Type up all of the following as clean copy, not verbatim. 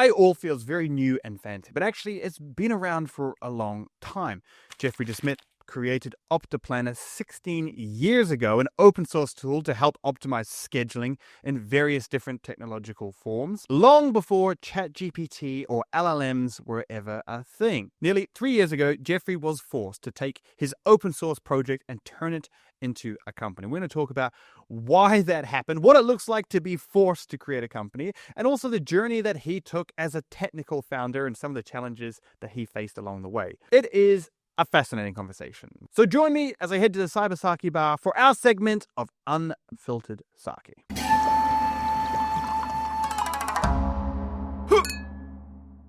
AI all feels very new and fancy, but actually it's been around for a long time. Geoffrey De Smet created OptaPlanner 16 years ago, an open source tool to help optimize scheduling in various different technological forms, long before ChatGPT or LLMs were ever a thing. Nearly 3 years ago, Geoffrey was forced to take his open source project and turn it into a company. We're going to talk about why that happened, what it looks like to be forced to create a company, and also the journey that he took as a technical founder and some of the challenges that he faced along the way. It is a fascinating conversation. So join me as I head to the Cyber Sake bar for our segment of Unfiltered Sake.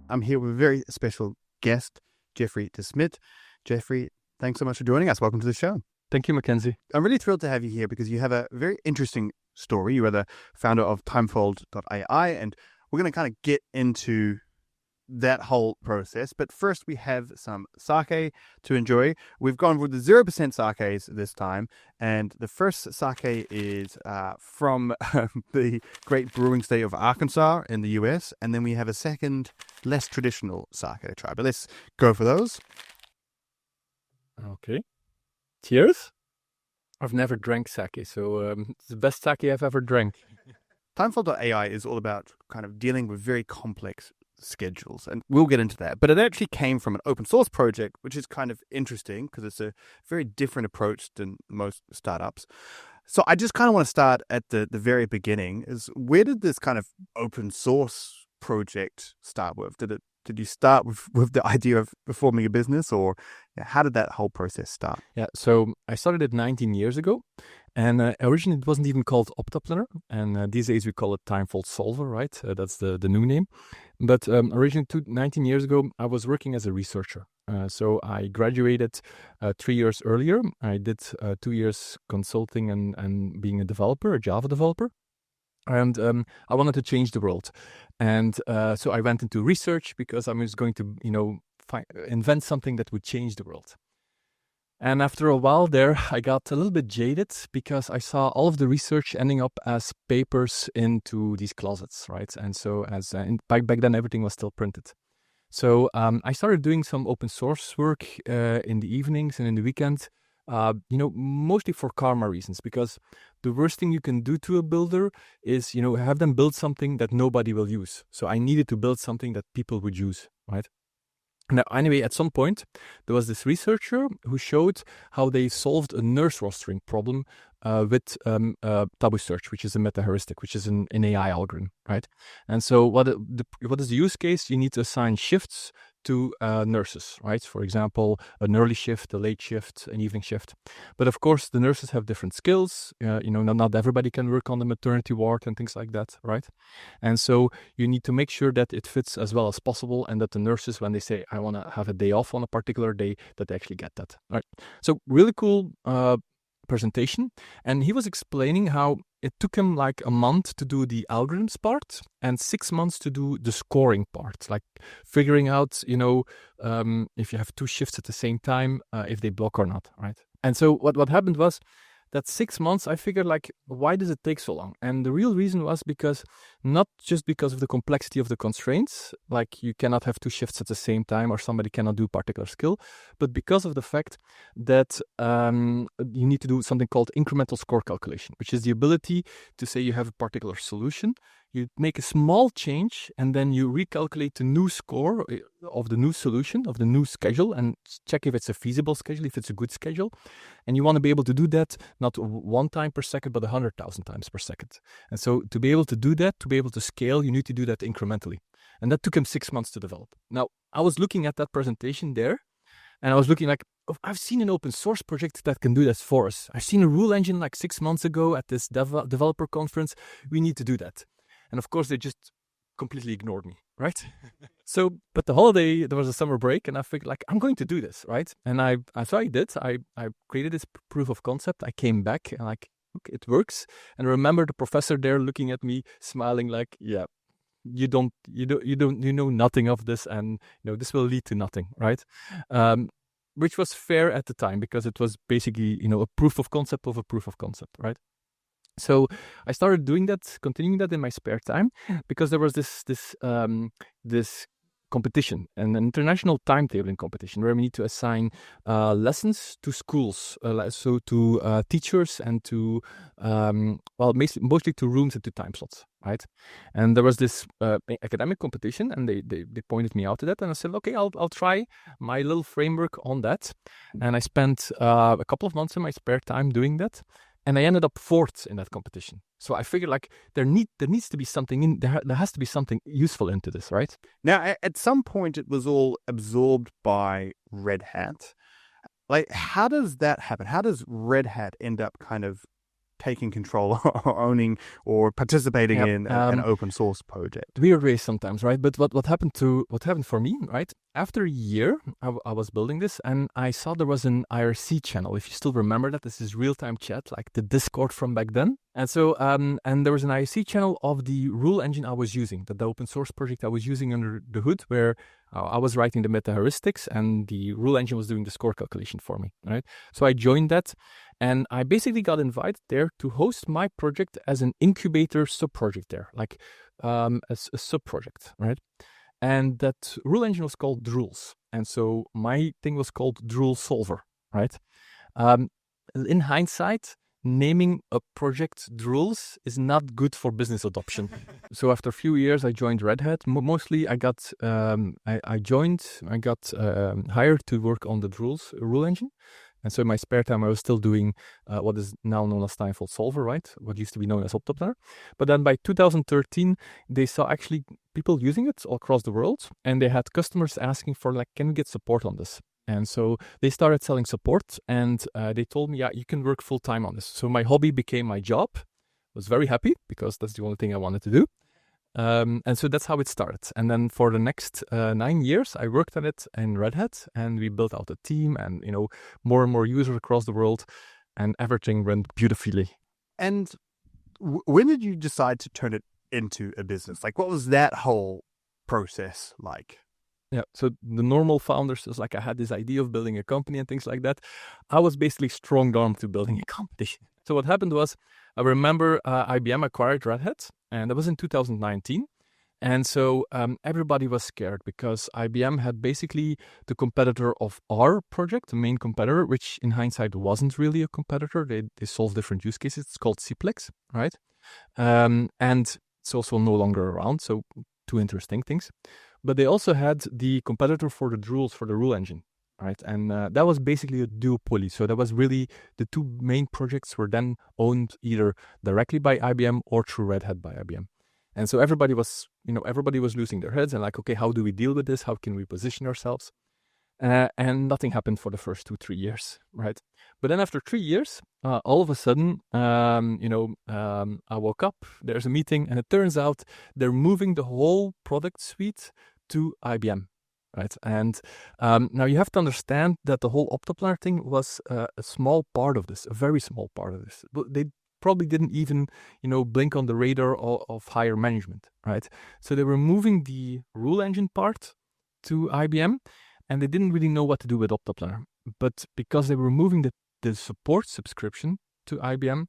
I'm here with a very special guest, Geoffrey De Smet. Geoffrey, thanks so much for joining us. Welcome to the show. Thank you, Mackenzie. I'm really thrilled to have you here because you have a very interesting story. You are the founder of Timefold.ai, and we're going to kind of get into that whole process. But first, we have some sake to enjoy. We've gone with the 0% sakes this time, and the first sake is from the great brewing state of Arkansas in the US, and then we have a second, less traditional sake to try. But let's go for those. Okay. Cheers. I've never drank sake, so it's the best sake I've ever drank. Timefold.ai is all about kind of dealing with very complex schedules, and we'll get into that. But it actually came from an open source project, which is kind of interesting because it's a very different approach than most startups. So I just kind of want to start at the very beginning. Is where did this kind of open source project start with? Did you start with the idea of forming a business, or how did that whole process start? Yeah, so I started it 19 years ago, and originally it wasn't even called OptaPlanner, and these days we call it Timefold Solver, right? That's the new name. But originally 19 years ago, I was working as a researcher. So I graduated 3 years earlier. I did 2 years consulting and being a developer, a Java developer. And I wanted to change the world. And so I went into research because I was going to, invent something that would change the world. And after a while there, I got a little bit jaded because I saw all of the research ending up as papers into these closets, right? And so back then, everything was still printed. So I started doing some open source work in the evenings and in the weekend, mostly for karma reasons, because the worst thing you can do to a builder is, have them build something that nobody will use. So I needed to build something that people would use, right? Now, anyway, at some point, there was this researcher who showed how they solved a nurse rostering problem with tabu search, which is a meta-heuristic, which is an AI algorithm, right? And so what is the use case? You need to assign shifts to nurses, right? For example, an early shift, a late shift, an evening shift. But of course, the nurses have different skills. Not everybody can work on the maternity ward and things like that, right? And so you need to make sure that it fits as well as possible, and that the nurses, when they say, I want to have a day off on a particular day, that they actually get that, right? So really cool presentation. And he was explaining how it took him like a month to do the algorithms part and 6 months to do the scoring part, like figuring out, if you have two shifts at the same time, if they block or not, right? And so what happened was that 6 months, I figured, like, why does it take so long? And the real reason was not just because of the complexity of the constraints, like you cannot have two shifts at the same time or somebody cannot do particular skill, but because of the fact that you need to do something called incremental score calculation, which is the ability to say you have a particular solution, you make a small change, and then you recalculate the new score of the new solution, of the new schedule, and check if it's a feasible schedule, if it's a good schedule. And you want to be able to do that not 1 time per second, but 100,000 times per second. And so to be able to do that, to be able to scale, you need to do that incrementally. And that took him 6 months to develop. Now, I was looking at that presentation there, and I was looking like, I've seen an open source project that can do this for us. I've seen a rule engine like 6 months ago at this developer conference. We need to do that. And of course, they just completely ignored me, right? But the holiday, there was a summer break, and I figured, like, I'm going to do this, right? And so I did. I created this proof of concept. I came back and like, okay, it works. And I remember the professor there looking at me, smiling like, yeah, you know nothing of this, and this will lead to nothing, right? Which was fair at the time because it was basically a proof of concept of a proof of concept, right? So I started doing that, continuing that in my spare time, because there was this competition, an international timetabling competition, where we need to assign lessons to schools, so to teachers and to mostly to rooms and to time slots, right? And there was this academic competition, and they pointed me out to that, and I said, okay, I'll try my little framework on that, and I spent a couple of months in my spare time doing that. And I ended up fourth in that competition. So I figured like there needs to be something there has to be something useful into this, right? Now, at some point, it was all absorbed by Red Hat. Like, how does that happen? How does Red Hat end up kind of taking control or owning or participating in an open source project? Weird ways sometimes, right? But what happened for me, right? After a year, I was building this, and I saw there was an IRC channel. If you still remember that, this is real-time chat, like the Discord from back then. And so, and there was an IRC channel of the rule engine I was using, the open source project I was using under the hood, where I was writing the meta heuristics, and the rule engine was doing the score calculation for me, right? So I joined that, and I basically got invited there to host my project as an incubator sub-project there, like a sub-project, right? And that rule engine was called Drools. And so my thing was called Drool Solver, right? In hindsight, naming a project Drools is not good for business adoption. So after a few years, I joined Red Hat. Mostly I got hired to work on the Drools rule engine. And so in my spare time, I was still doing what is now known as Timefold Solver, right? What used to be known as OptaPlanner. But then by 2013, they saw actually people using it all across the world. And they had customers asking for like, can we get support on this? And so they started selling support, and they told me, yeah, you can work full time on this. So my hobby became my job. I was very happy because that's the only thing I wanted to do. And so that's how it started. And then for the next 9 years, I worked on it in Red Hat, and we built out a team and, more and more users across the world, and everything went beautifully. And when did you decide to turn it into a business? Like, what was that whole process like? Yeah, so the normal founders is like, I had this idea of building a company and things like that. I was basically strong-armed to building a company. So what happened was, I remember IBM acquired Red Hat, and that was in 2019. And so everybody was scared because IBM had basically the competitor of our project, the main competitor, which in hindsight wasn't really a competitor. They solved different use cases. It's called Cplex, right? And it's also no longer around, so two interesting things. But they also had the competitor for the Drools, for the rule engine, right? And that was basically a duopoly. So that was really the two main projects were then owned either directly by IBM or through Red Hat by IBM. And so everybody was losing their heads and like, okay, how do we deal with this? How can we position ourselves? And nothing happened for the first 2-3 years, right? But then after 3 years, all of a sudden, I woke up, there's a meeting, and it turns out they're moving the whole product suite to IBM, right? And now you have to understand that the whole OptaPlanner thing was a small part of this, a very small part of this. But they probably didn't even, blink on the radar of higher management, right? So they were moving the rule engine part to IBM, and they didn't really know what to do with OptaPlanner. But because they were moving the support subscription to IBM,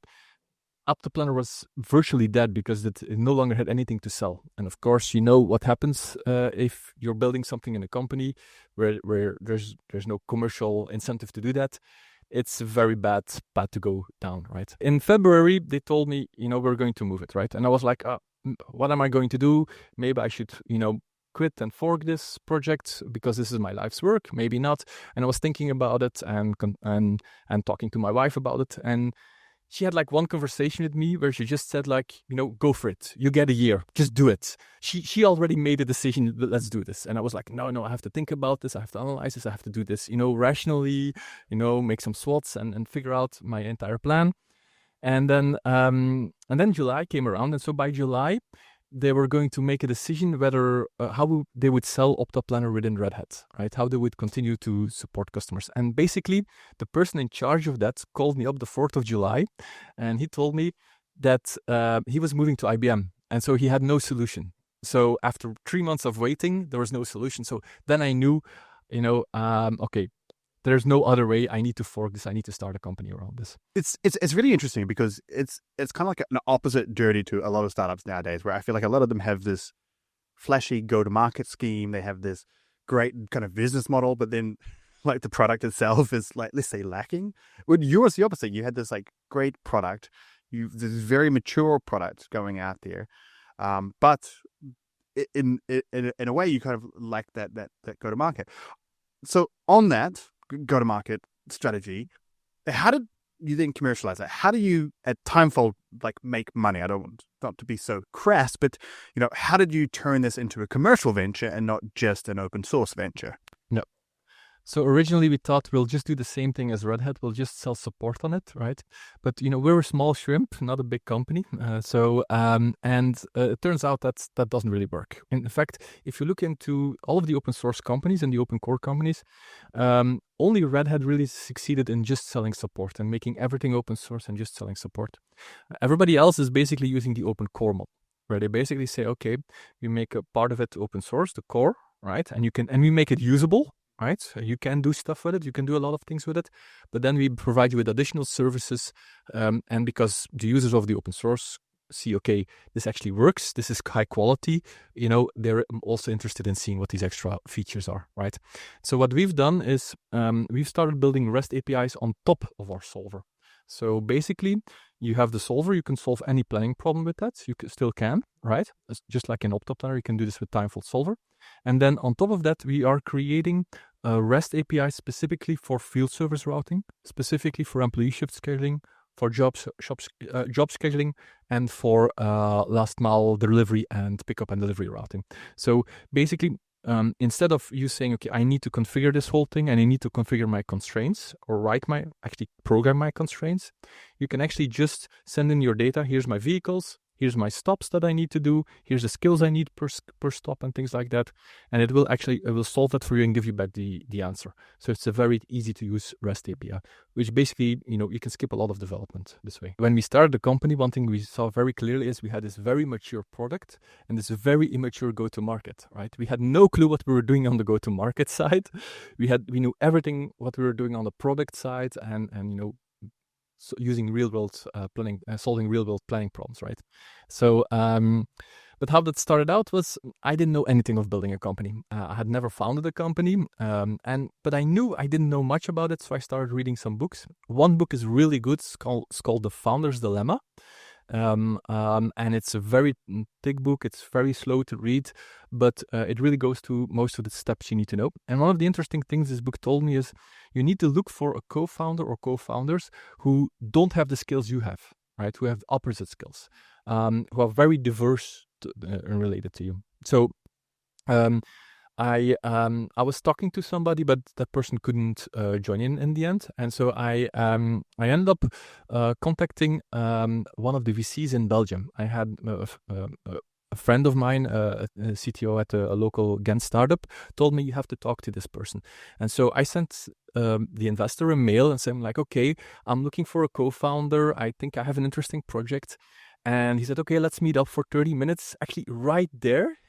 OptaPlanner was virtually dead because it no longer had anything to sell. And of course, you know what happens if you're building something in a company where there's no commercial incentive to do that. It's a very bad path to go down, right? In February, they told me, we're going to move it, right? And I was like, what am I going to do? Maybe I should, quit and fork this project because this is my life's work. Maybe not. And I was thinking about it and talking to my wife about it. And she had like one conversation with me where she just said like, go for it. You get a year. Just do it. She already made a decision. Let's do this. And I was like, no, I have to think about this. I have to analyze this. I have to do this, rationally, make some SWOTs and figure out my entire plan. And then July came around. And so by July, they were going to make a decision whether how they would sell OptaPlanner within Red Hat, right? How they would continue to support customers. And basically, the person in charge of that called me up the 4th of July, and he told me that he was moving to IBM, and so he had no solution. So after 3 months of waiting, there was no solution. So then I knew, okay, there's no other way. I need to fork this. I need to start a company around this. It's really interesting because it's kind of like an opposite dirty to a lot of startups nowadays, where I feel like a lot of them have this flashy go-to-market scheme. They have this great kind of business model, but then like the product itself is like, let's say, lacking. When yours, the opposite. You had this like great product, this very mature product going out there, but in a way, you kind of like that go-to-market. So on that go-to-market strategy, how did you then commercialize it? How do you at Timefold like make money? I don't want not to be so crass, but how did you turn this into a commercial venture and not just an open source venture? No. So originally we thought we'll just do the same thing as Red Hat. We'll just sell support on it, right? But we're a small shrimp, not a big company. It turns out that doesn't really work. In fact, if you look into all of the open source companies and the open core companies, only Red Hat really succeeded in just selling support and making everything open source and just selling support. Everybody else is basically using the open core model, where they basically say, okay, we make a part of it open source, the core, right? And we make it usable. Right, so you can do stuff with it. You can do a lot of things with it, but then we provide you with additional services. And because the users of the open source see, okay, this actually works. This is high quality. They're also interested in seeing what these extra features are. Right. So what we've done is we've started building REST APIs on top of our solver. So basically, you have the solver. You can solve any planning problem with that. You still can, right? Just like in OptaPlanner, you can do this with Timefold Solver. And then on top of that, we are creating a REST API specifically for field service routing, specifically for employee shift scheduling, for job scheduling, and for last mile delivery and pickup and delivery routing. So basically, instead of you saying, okay, I need to configure this whole thing and I need to configure my constraints or actually program my constraints, you can actually just send in your data. Here's my vehicles. Here's my stops that I need to do. Here's the skills I need per stop and things like that. And it will solve that for you and give you back the answer. So it's a very easy to use REST API, which basically, you can skip a lot of development this way. When we started the company, one thing we saw very clearly is we had this very mature product and this very immature go-to-market, right? We had no clue what we were doing on the go-to-market side. We knew everything what we were doing on the product side and so using real-world planning, solving real-world planning problems, right? So, but how that started out was I didn't know anything of building a company. I had never founded a company, but I knew I didn't know much about it, so I started reading some books. One book is really good. It's called The Founder's Dilemma. And it's a very thick book. It's very slow to read, but it really goes to most of the steps you need to know. And one of the interesting things this book told me is you need to look for a co-founder or co-founders who don't have the skills you have, right? Who have opposite skills, who are very diverse and related to you. So I was talking to somebody, but that person couldn't join in the end, and so I ended up contacting one of the VCs in Belgium. I had a friend of mine, a CTO at a local Ghent startup, told me you have to talk to this person, and so I sent the investor a mail and said, like, okay, I'm looking for a co-founder. I think I have an interesting project. And he said, okay, let's meet up for 30 minutes, actually right there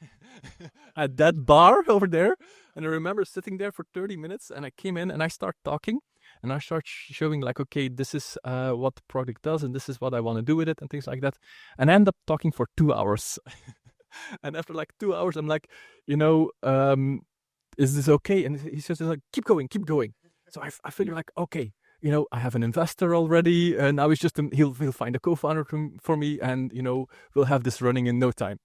at that bar over there. And I remember sitting there for 30 minutes and I came in and I start talking and I start showing like, okay, this is what the product does and this is what I want to do with it and things like that. And I end up talking for 2 hours. And after like 2 hours, I'm like, is this okay? And he says, like, keep going. So I figure like, okay. I have an investor already, and now it's just he'll find a co-founder for me, and we'll have this running in no time.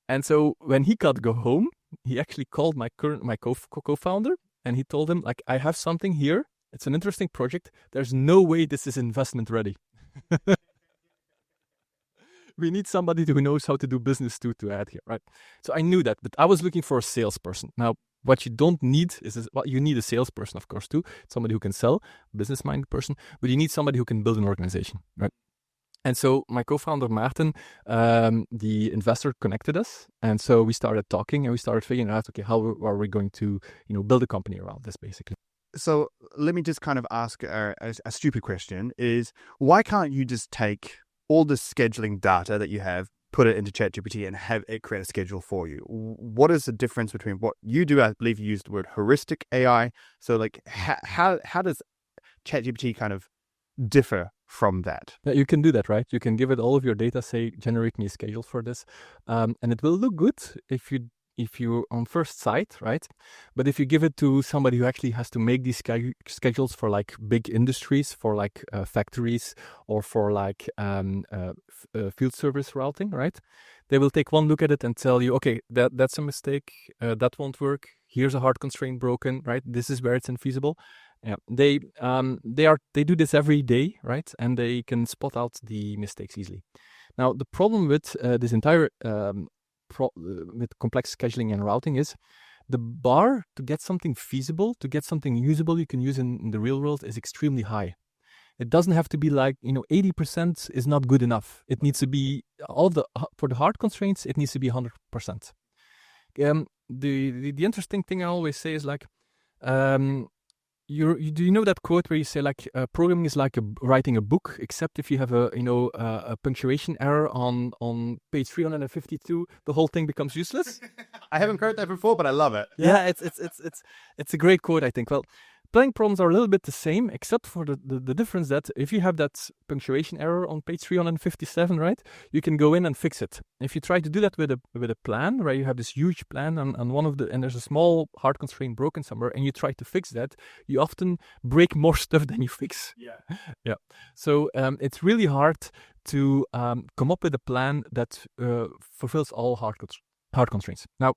And so when he got to go home, he actually called my co-founder, and he told him, like, I have something here. It's an interesting project. There's no way this is investment ready. We need somebody who knows how to do business to add here, right? So I knew that, but I was looking for a salesperson. Now, what you don't need you need a salesperson, of course, too. Somebody who can sell, business-minded person, but you need somebody who can build an organization, right? And so my co-founder, Maarten, the investor, connected us. And so we started talking and we started figuring out, okay, how are we going to, build a company around this, basically. So let me just kind of ask a stupid question is, why can't you just take all the scheduling data that you have, put it into ChatGPT and have it create a schedule for you. What is the difference between what you do? I believe you used the word heuristic AI. So like how does ChatGPT kind of differ from that? Yeah, you can do that, right? You can give it all of your data, say, generate me a schedule for this. And it will look good if you on first sight, right? But if you give it to somebody who actually has to make these schedules for like big industries, for like factories, or for like field service routing, right? They will take one look at it and tell you, okay, that's a mistake, that won't work. Here's a hard constraint broken, right? This is where it's infeasible. Yeah, they do this every day, right? And they can spot out the mistakes easily. Now, the problem with this entire with complex scheduling and routing is the bar to get something feasible, to get something usable you can use in the real world is extremely high. It doesn't have to be like, 80% is not good enough. It needs to be for the hard constraints, it needs to be 100%. The interesting thing I always say is like, do you know that quote where you say like programming is like writing a book, except if you have a punctuation error on page 352, the whole thing becomes useless. I haven't heard that before, but I love it. Yeah, it's a great quote, I think. Well, planning problems are a little bit the same, except for the difference that if you have that punctuation error on page 357, right, you can go in and fix it. If you try to do that with a plan, where you have this huge plan and there's a small hard constraint broken somewhere, and you try to fix that, you often break more stuff than you fix. Yeah. So it's really hard to come up with a plan that fulfills all hard constraints. Now,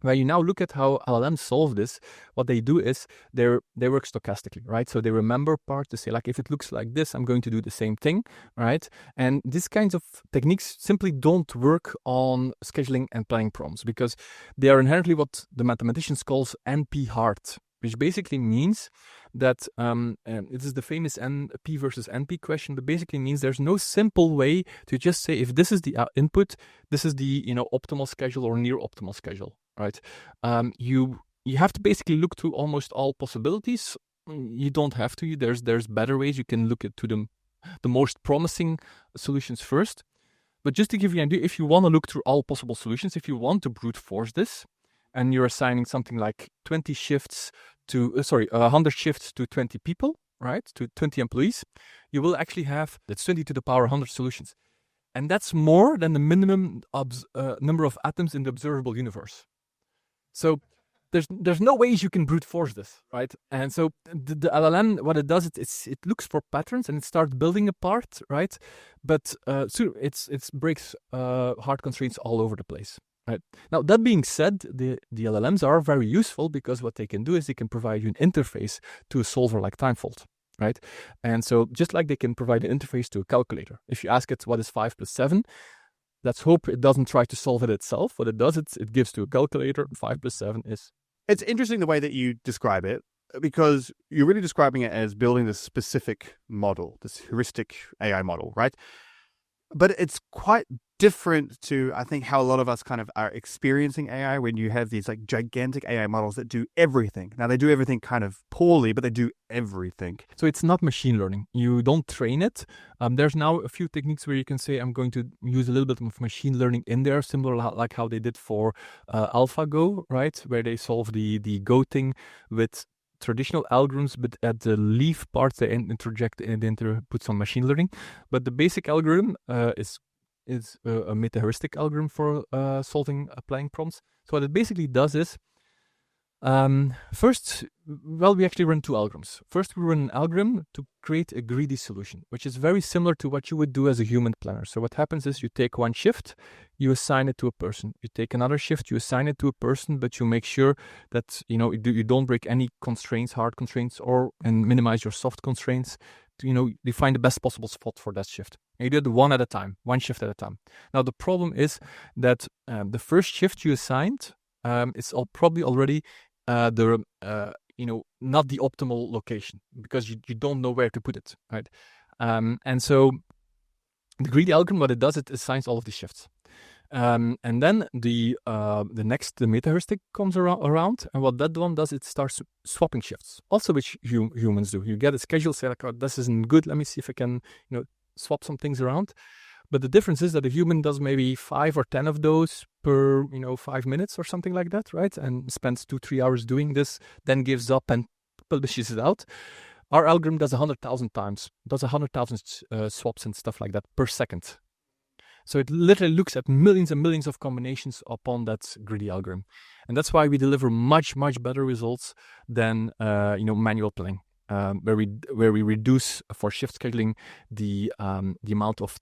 when you now look at how LLMs solve this, what they do is they work stochastically, right? So they remember part to say, like, if it looks like this, I'm going to do the same thing, right? And these kinds of techniques simply don't work on scheduling and planning problems because they are inherently what the mathematicians calls NP hard, which basically means that it is the famous P versus NP question, but basically means there's no simple way to just say if this is the input, this is the optimal schedule or near optimal schedule. Right, you have to basically look through almost all possibilities. You don't have to. There's better ways. You can look at the most promising solutions first. But just to give you an idea, if you want to look through all possible solutions, if you want to brute force this, and you're assigning something like 100 shifts to 20 people, right, to 20 employees, you will actually have that's 20 to the power 100 solutions, and that's more than the minimum number of atoms in the observable universe. So there's no ways you can brute force this, right? And so the LLM, what it does, it looks for patterns and it starts building apart, right? But so it breaks hard constraints all over the place, right? Now, that being said, the LLMs are very useful because what they can do is they can provide you an interface to a solver like Timefold, right? And so just like they can provide an interface to a calculator, if you ask it what is 5 plus 7, let's hope it doesn't try to solve it itself. What it does, it gives to a calculator 5 plus 7 is. It's interesting the way that you describe it, because you're really describing it as building this specific model, this heuristic AI model, right? But it's quite different to, I think, how a lot of us kind of are experiencing AI when you have these like gigantic AI models that do everything. Now, they do everything kind of poorly, but they do everything. So it's not machine learning. You don't train it. There's now a few techniques where you can say, I'm going to use a little bit of machine learning in there, similar like how they did for AlphaGo, right? Where they solve the Go thing with traditional algorithms, but at the leaf parts they interject and put some machine learning. But the basic algorithm is a meta-heuristic algorithm for solving planning problems. So what it basically does is, first, we actually run two algorithms. First, we run an algorithm to create a greedy solution, which is very similar to what you would do as a human planner. So what happens is you take one shift, you assign it to a person. You take another shift, you assign it to a person, but you make sure that you don't break any constraints, hard constraints, and minimize your soft constraints. You find the best possible spot for that shift. And you do it one at a time, one shift at a time. Now the problem is that the first shift you assigned is probably already not the optimal location because you don't know where to put it, right? And so the greedy algorithm, what it does, it assigns all of these shifts. And then the meta-heuristic comes around, and what that one does, it starts swapping shifts, also which humans do. You get a schedule, say like, oh, this isn't good, let me see if I can swap some things around. But the difference is that a human does maybe 5 or 10 of those per 5 minutes or something like that, right? And spends 2-3 hours doing this, then gives up and publishes it out. Our algorithm does 100,000 times, does 100,000 swaps and stuff like that per second. So it literally looks at millions and millions of combinations upon that greedy algorithm. And that's why we deliver much, much better results than manual planning, where we reduce for shift scheduling the amount of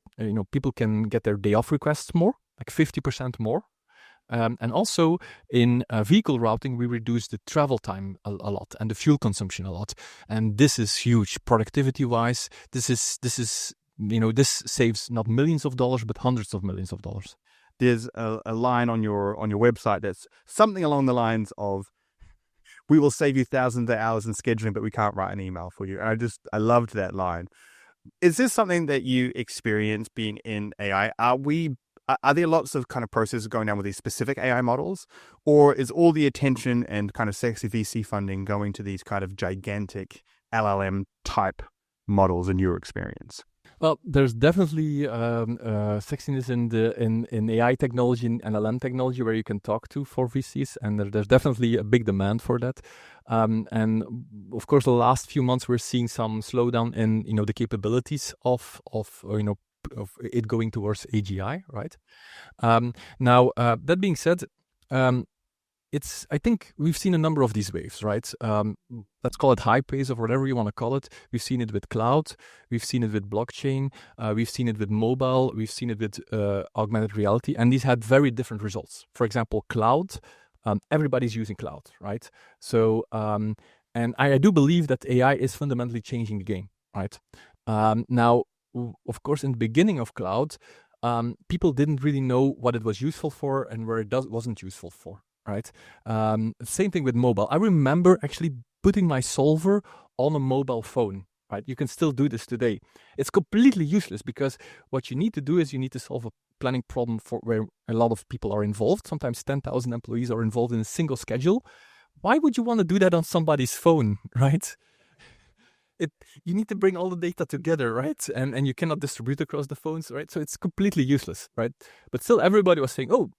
people can get their day off requests more, like 50% more. And also in vehicle routing, we reduce the travel time a lot and the fuel consumption a lot. And this is huge productivity-wise. This saves not millions of dollars, but hundreds of millions of dollars. There's a line on your website that's something along the lines of, "We will save you thousands of hours in scheduling, but we can't write an email for you." And I loved that line. Is this something that you experience being in AI? Are there lots of kind of processes going down with these specific AI models, or is all the attention and kind of sexy VC funding going to these kind of gigantic LLM type models in your experience? Well, there's definitely sexiness in AI technology and LLM technology where you can talk to for VCs, and there's definitely a big demand for that. And of course, the last few months we're seeing some slowdown in the capabilities of it going towards AGI, right? Now that being said, I think we've seen a number of these waves, right? Let's call it high pace or whatever you want to call it. We've seen it with cloud. We've seen it with blockchain. We've seen it with mobile. We've seen it with augmented reality. And these had very different results. For example, cloud, everybody's using cloud, right? So, and I do believe that AI is fundamentally changing the game, right? Now, of course, in the beginning of cloud, people didn't really know what it was useful for and where it wasn't useful for. Right. Same thing with mobile. I remember actually putting my solver on a mobile phone. Right. You can still do this today. It's completely useless because what you need to do is you need to solve a planning problem for where a lot of people are involved. Sometimes 10,000 employees are involved in a single schedule. Why would you want to do that on somebody's phone? Right. You need to bring all the data together, right? And you cannot distribute across the phones, right? So it's completely useless, right? But still, everybody was saying, "Oh,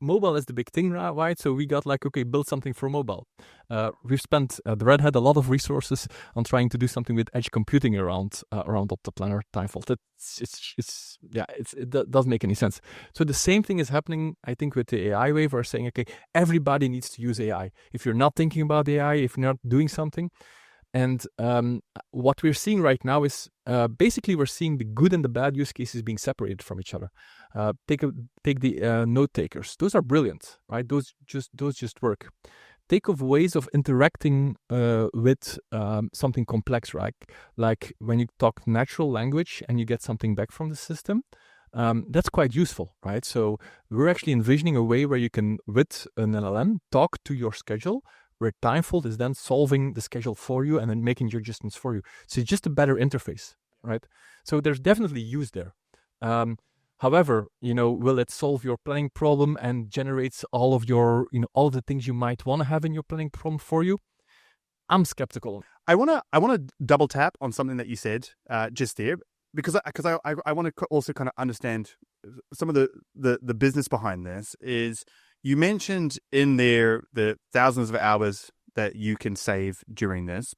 mobile is the big thing, right?" So we got like, okay, build something for mobile. We've spent the Red Hat a lot of resources on trying to do something with edge computing around OptaPlanner, Timefold. It doesn't make any sense. So the same thing is happening, I think, with the AI wave. We're saying, okay, everybody needs to use AI. If you're not thinking about AI, if you're not doing something. And what we're seeing right now is basically we're seeing the good and the bad use cases being separated from each other. Take the note takers; those are brilliant, right? Those just work. Take of ways of interacting with something complex, right? Like when you talk natural language and you get something back from the system. That's quite useful, right? So we're actually envisioning a way where you can, with an LLM, talk to your schedule, where Timefold is then solving the schedule for you and then making your adjustments for you. So it's just a better interface, right? So there's definitely use there. However, will it solve your planning problem and generates all of your, all the things you might want to have in your planning problem for you? I'm skeptical. I want to double tap on something that you said just there, because I want to also kind of understand some of the business behind this. Is you mentioned in there the thousands of hours that you can save during this.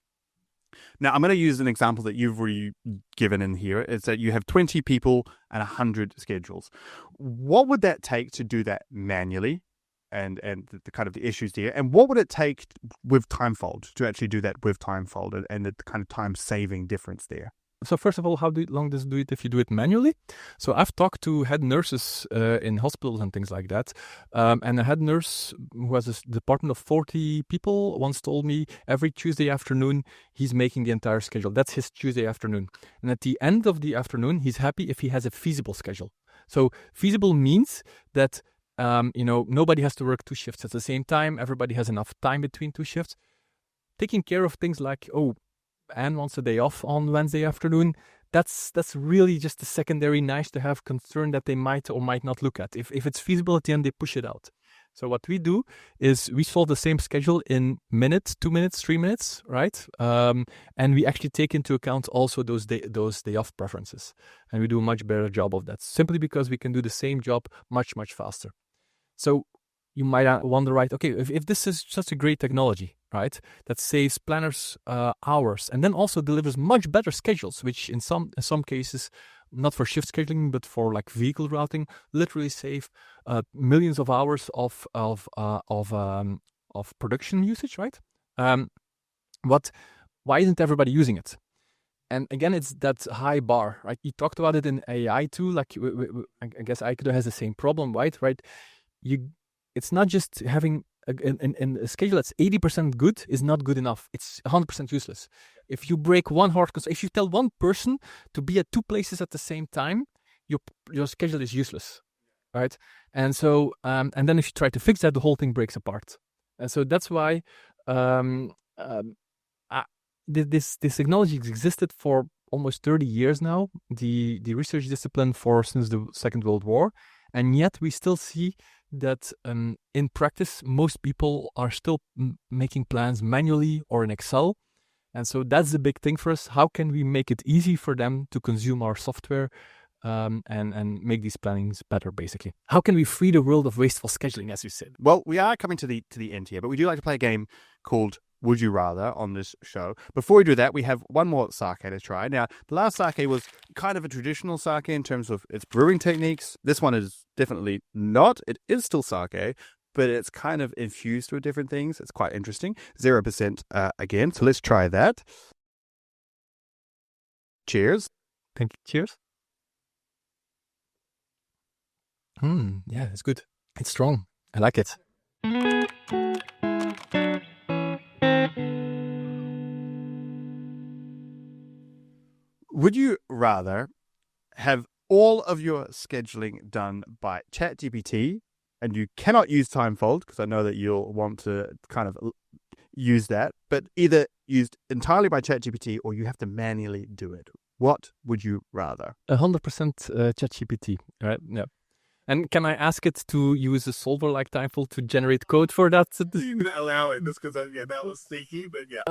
Now, I'm going to use an example that you've already given in here. It's that you have 20 people and 100 schedules. What would that take to do that manually, and the kind of the issues there? And what would it take with Timefold to actually do that with Timefold and the kind of time saving difference there? So first of all, how long does it do it if you do it manually? So I've talked to head nurses in hospitals and things like that. And a head nurse who has a department of 40 people once told me every Tuesday afternoon, he's making the entire schedule. That's his Tuesday afternoon. And at the end of the afternoon, he's happy if he has a feasible schedule. So feasible means that, nobody has to work 2 shifts at the same time. Everybody has enough time between 2 shifts. Taking care of things like, Anne wants a day off on Wednesday afternoon. That's really just a secondary nice to have concern that they might or might not look at. If it's feasible at the end, they push it out. So what we do is we solve the same schedule in minutes, 2 minutes, 3 minutes, right? And we actually take into account also those day off preferences. And we do a much better job of that, simply because we can do the same job much, much faster. So you might wonder, right, okay, if this is such a great technology, right, that saves planners hours and then also delivers much better schedules, which in some cases, not for shift scheduling, but for like vehicle routing, literally save millions of hours of production usage, right? Why isn't everybody using it? And again, it's that high bar, right? You talked about it in AI too. Like I guess Aikido has the same problem, right? It's not just having a schedule that's 80% good is not good enough. It's 100% useless. If you break one hard constraint, if you tell one person to be at two places at the same time, your schedule is useless, right? And so, and then if you try to fix that, the whole thing breaks apart. And so that's why this technology existed for almost 30 years now. The research discipline since the Second World War, and yet we still see that in practice, most people are still making plans manually or in Excel. And so that's the big thing for us. How can we make it easy for them to consume our software and make these plannings better, basically? How can we free the world of wasteful scheduling, as you said? Well, we are coming to the end here, but we do like to play a game called Would You Rather on this show. Before we do that, we have one more sake to try. Now, the last sake was kind of a traditional sake in terms of its brewing techniques. This one is definitely not. It is still sake, but it's kind of infused with different things. It's quite interesting. 0% again. So let's try that. Cheers. Thank you. Cheers. Yeah, it's good. It's strong. I like it. Would you rather have all of your scheduling done by ChatGPT, and you cannot use Timefold, because I know that you'll want to kind of use that, but either used entirely by ChatGPT or you have to manually do it? What would you rather? 100% ChatGPT, right? Yeah. And can I ask it to use a solver like Timefold to generate code for that? You can allow it, just because that was sneaky, but yeah.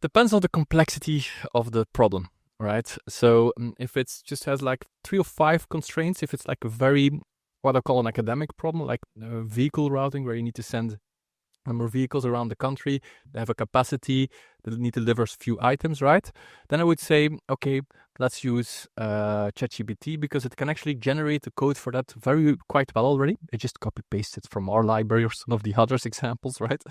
Depends on the complexity of the problem, right? So if it just has like 3 or 5 constraints, if it's like a very, what I call an academic problem, like vehicle routing, where you need to send a number of vehicles around the country, they have a capacity, they need to deliver a few items, right? Then I would say, okay, let's use ChatGPT, because it can actually generate the code for that quite well already. It just copy-pastes it from our library or some of the others examples, right?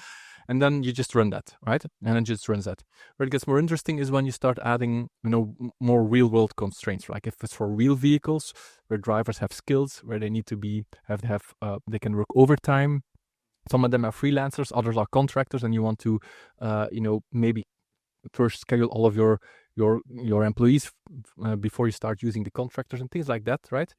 And then you just run that, right? And it just runs that. Where it gets more interesting is when you start adding, more real-world constraints. Like if it's for real vehicles, where drivers have skills, where they need to they can work overtime. Some of them are freelancers, others are contractors, and you want to, maybe first schedule all of your employees before you start using the contractors and things like that, right?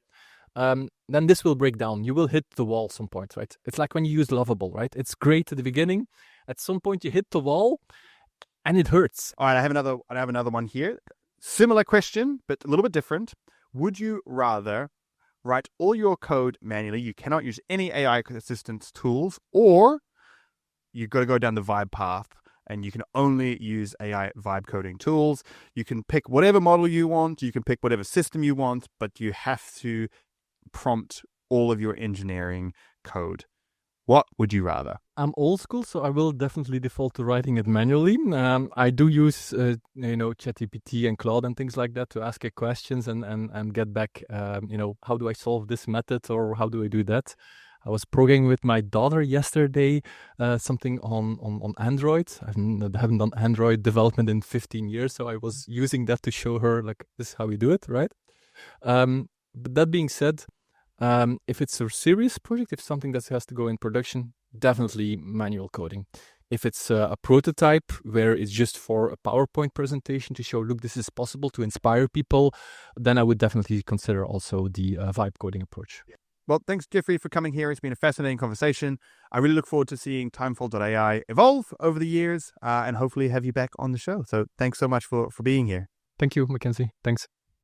Then this will break down. You will hit the wall some point, right? It's like when you use Lovable, right? It's great at the beginning. At some point, you hit the wall, and it hurts. All right, I have another one here. Similar question, but a little bit different. Would you rather write all your code manually? You cannot use any AI assistance tools, or you've got to go down the vibe path and you can only use AI vibe coding tools. You can pick whatever model you want, you can pick whatever system you want, but you have to prompt all of your engineering code. What would you rather? I'm old school, so I will definitely default to writing it manually. I do use, ChatGPT and Claude and things like that to ask it questions and get back, how do I solve this method, or how do I do that? I was programming with my daughter yesterday, something on Android. I haven't done Android development in 15 years, so I was using that to show her, like, this is how we do it, right? But that being said, if it's a serious project, if something that has to go in production, definitely manual coding. If it's a prototype where it's just for a PowerPoint presentation to show, look, this is possible, to inspire people, then I would definitely consider also the vibe coding approach. Well, thanks, Geoffrey, for coming here. It's been a fascinating conversation. I really look forward to seeing Timefold.ai evolve over the years and hopefully have you back on the show. So thanks so much for being here. Thank you, Mackenzie. Thanks.